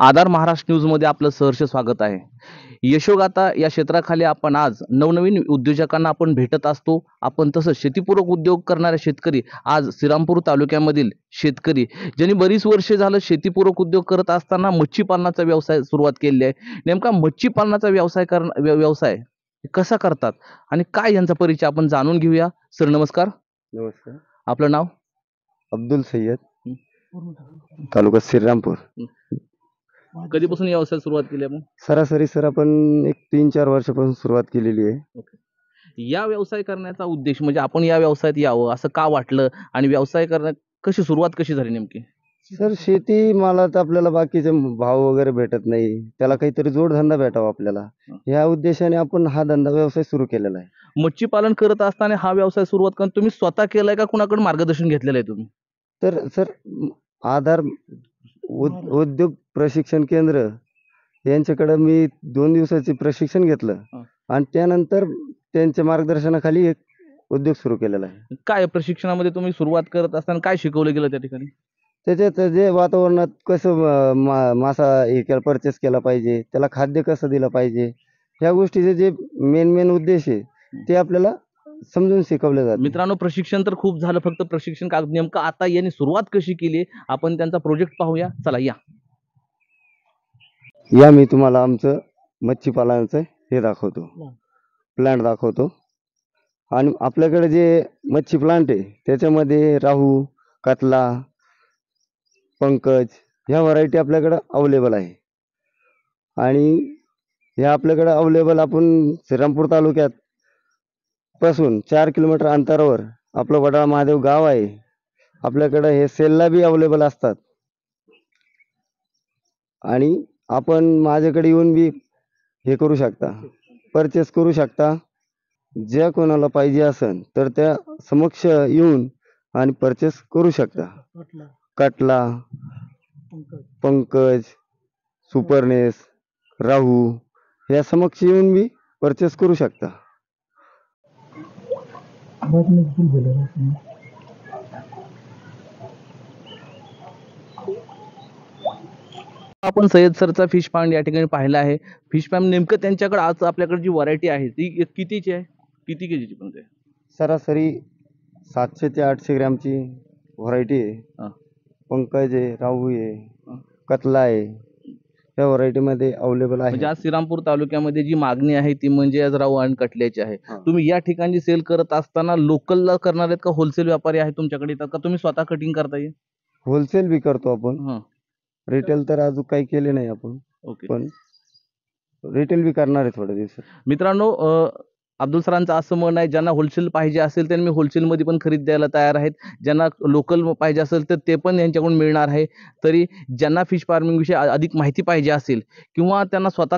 आधार महाराष्ट्र न्यूजमध्ये आपलं सहर्ष स्वागत आहे. यशोगाथा या क्षेत्राखाली आपण आज नवनवीन उद्योजकांना आपण भेटत असतो. आपण तसंच शेतीपूरक उद्योग करणारे शेतकरी आज श्रीरामपूर तालुक्यामधील शेतकरी ज्यांनी बरीच वर्षे झालं शेतीपूरक उद्योग करत असताना मच्छी पालनाचा व्यवसाय सुरुवात केलेली आहे. नेमका मच्छी पालनाचा व्यवसाय कसा करतात आणि काय यांचा परिचय आपण जाणून घेऊया. सर नमस्कार. नमस्कार. आपलं नाव? अब्दुल सय्यद, तालुका श्रीरामपूर. कधीपासून या व्यवसायात सुरुवात केली आपण? सरासरी सर आपण एक 3-4 वर्षापासून सुरुवात केलेली आहे. या व्यवसाय करण्याचा उद्देश म्हणजे आपण या व्यवसायात यावं असं का वाटलं आणि व्यवसाय कशी सुरुवात कशी झाली नेमकी? सर शेती मालात आपल्याला बाकीचे भाव वगैरे भेटत नाही, त्याला काहीतरी जोडधंदा भेटावा आपल्याला, या उद्देशाने आपण हा व्यवसाय सुरू केलेला आहे. मच्छी पालन करत असताना हा व्यवसाय सुरुवात करून तुम्ही स्वतः केलाय का कुणाकडे मार्गदर्शन घेतलेलं आहे तुम्ही? तर सर आधार उद्योग प्रशिक्षण केंद्र यांच्याकडे मी 2 दिवसाचे प्रशिक्षण घेतलं आणि त्यानंतर त्यांच्या मार्गदर्शनाखाली एक उद्योग सुरू केलेला आहे. काय प्रशिक्षणामध्ये तुम्ही सुरुवात करत असताना काय शिकवलं गेलं त्या ठिकाणी? त्याच्यात जे वातावरणात कसं मासा हे परचेस केला पाहिजे, त्याला खाद्य कसं दिलं पाहिजे, ह्या गोष्टीचे जे मेन उद्देश आहे ते आपल्याला समजून शिकवले जाते. मित्रांनो, प्रशिक्षण तर खूप झालं, फक्त प्रशिक्षण का नेमकं आता यांनी सुरुवात कशी केली आपण त्यांचा प्रोजेक्ट पाहूया. चला या. मी तुम्हाला आमचं मच्छी पालनाचं हे दाखवतो, प्लांट दाखवतो. आणि आपल्याकडे जे मच्छी प्लांट आहे त्याच्यामध्ये राहू, कतला, पंकज ह्या व्हरायटी आपल्याकडं अवेलेबल आहे. आणि ह्या आपल्याकडं अवेलेबल आपण श्रीरामपूर तालुक्यात पासून 4 किलोमीटर अंतरावर आपलं वडाळा महादेव गाव आहे. आपल्याकडं हे सेलला बी अवेलेबल असतात आणि आपण माझ्याकडे येऊन बी हे करू शकता, परचेस करू शकता. ज्या कोणाला पाहिजे असेल तर त्या समक्ष येऊन आणि परचेस करू शकता. कटला, पंकज, सुपरनेस, राहू ह्या समक्ष येऊन बी परचेस करू शकता. आपण सय्यद सरचा फिश पांड या ठिकाणी पाहिला आहे. फिश पांड नेमकं त्यांच्याकडे आज आपल्याकडे जी व्हरायटी आहे ती कितीची आहे, किती केजीची पण ते? सरासरी 700 ते 800 ग्रॅमची व्हरायटी आहे. पंकज आहे, राहू आहे, कतला आहे, या व्हरायटीमध्ये अवेलेबल आहे. म्हणजे आज श्रीरामपूर तालुक्यामध्ये जी मागणी आहे ती म्हणजे आज राहू आणि कटल्याची आहे. तुम्ही या ठिकाणी सेल करत असताना लोकलला करणार आहेत का होलसेल व्यापारी आहे तुमच्याकडे येतात का तुम्ही स्वतः कटिंग करता? होलसेल बी करतो आपण, रिटेल तर अजून काही केले नाही आपण. पण रिटेल बी करणार आहे थोड्या दिवसात. मित्रांनो, अब्दुल सरांचं असं म्हणणं आहे, ज्यांना होलसेल पाहिजे असेल त्यांनी होलसेलमध्ये पण खरेदी द्यायला तयार आहेत. ज्यांना लोकल पाहिजे असेल तर ते पण यांच्याकडून मिळणार आहे. तरी ज्यांना फिश फार्मिंग विषयी अधिक माहिती पाहिजे असेल किंवा त्यांना स्वतः